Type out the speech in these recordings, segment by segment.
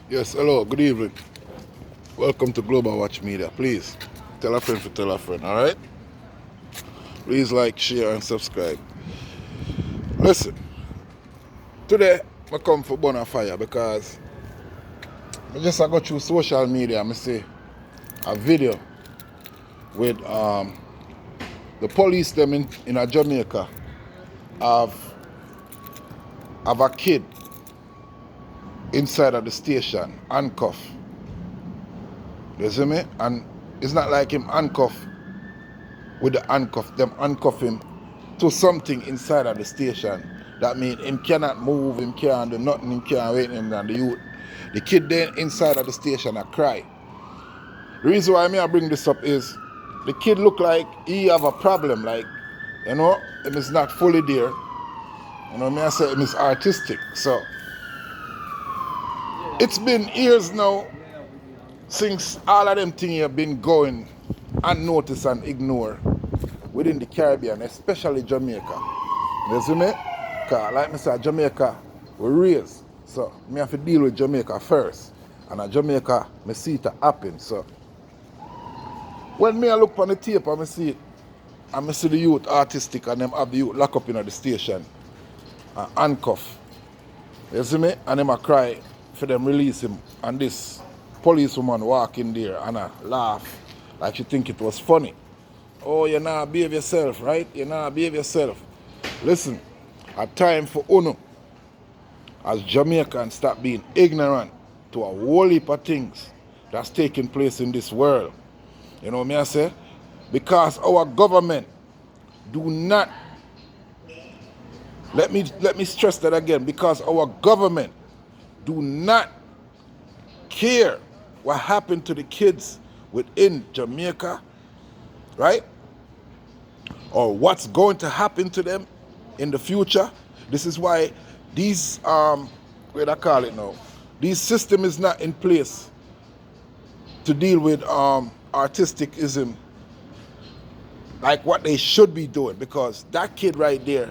Yes, hello, good evening. Welcome to Global Watch Media. Please tell a friend to tell a friend, alright? Please like, share, and subscribe. Listen, today I come for Bonafire because I just go through social media and I see a video with the police them in a Jamaica of a kid inside of the station, handcuffed. You see me? And it's not like him handcuffed with the handcuff, them handcuff him to something inside of the station. That means him cannot move, him can't do nothing, him can't wait him and the youth. The kid then inside of the station I cry. The reason why I bring this up is the kid look like he have a problem, like, you know, him is not fully there. You know, I say him is artistic. So it's been years now since all of them things have been going unnoticed and ignored within the Caribbean, especially Jamaica. You see me? Because like I said, Jamaica we raised. So me have to deal with Jamaica first. And at Jamaica, me see it happen. So when me I look on the tape and me see it, and me see the youth artistic and them have the youth lock up in the station and handcuff. You see me? And them a cry for them release him. And this policewoman walk in there and I laugh like she think it was funny. Oh, you not behave yourself, right? You not behave yourself. Listen, a time for UNO as Jamaicans stop being ignorant to a whole heap of things that's taking place in this world. You know what I say? Because our government do not, let me stress that again, because our government do not care what happened to the kids within Jamaica, right? Or what's going to happen to them in the future. This is why these what I call it now, this system is not in place to deal with artisticism like what they should be doing, because that kid right there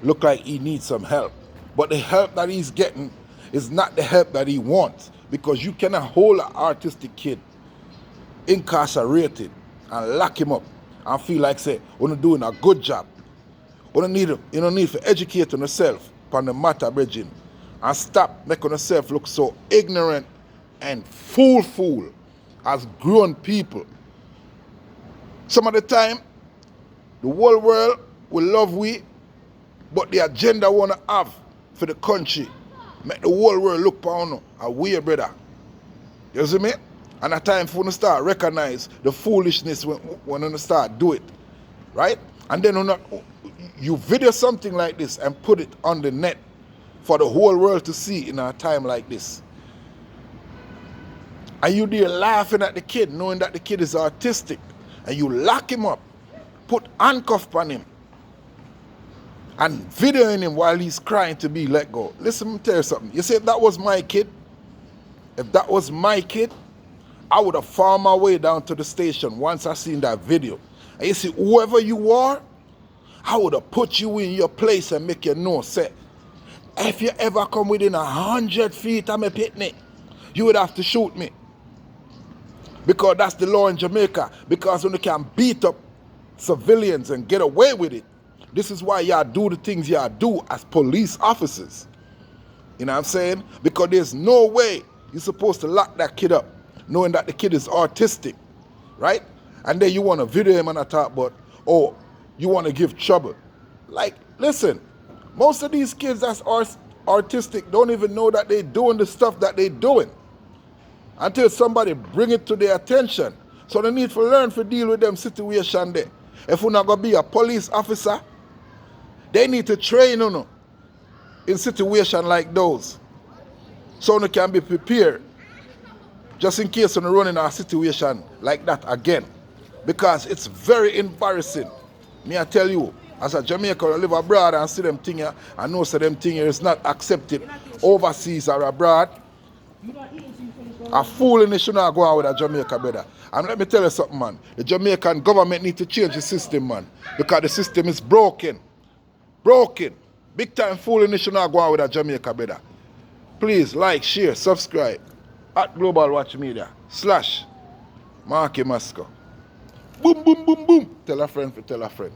look like he needs some help. But the help that he's getting is not the help that he wants, because you cannot hold an artistic kid incarcerated and lock him up and feel like say we're doing a good job. You don't need to educate on yourself on the matter, bridging, and stop making yourself look so ignorant and fool as grown people. Some of the time, the whole world will love we, but the agenda wanna have for the country make the whole world look upon a weird brother. You see me? And a time for you to start recognize the foolishness when you start do it, right? And then you video something like this and put it on the net for the whole world to see in a time like this. And you there laughing at the kid, knowing that the kid is autistic, and you lock him up, put handcuffs on him, and videoing him while he's crying to be let go. Listen, let me tell you something. You say if that was my kid, I would have found my way down to the station once I seen that video. And you see, whoever you are, I would have put you in your place and make you know, say, if you ever come within 100 feet of my picnic, you would have to shoot me. Because that's the law in Jamaica. Because when you can beat up civilians and get away with it, this is why y'all do the things y'all do as police officers. You know what I'm saying? Because there's no way you're supposed to lock that kid up knowing that the kid is autistic, right? And then you want to video him and talk about, oh, you want to give trouble. Like, listen, most of these kids that's artistic don't even know that they're doing the stuff that they're doing until somebody bring it to their attention. So they need to learn to deal with them situation there. If you're not going to be a police officer, they need to train you in situations like those so you can be prepared just in case you're running a situation like that again. Because it's very embarrassing. Me I tell you, as a Jamaican, I live abroad and see them things, I know so them things is not accepted overseas or abroad. A fool should not go out with a Jamaica, brother. And let me tell you something, man. The Jamaican government need to change the system, man. Because the system is broken. Broken. Big time fooling should not go out with a Jamaica, brother. Please like, share, subscribe. at Global Watch Media / Marky Masco. Boom, boom, boom, boom. Tell a friend for tell a friend.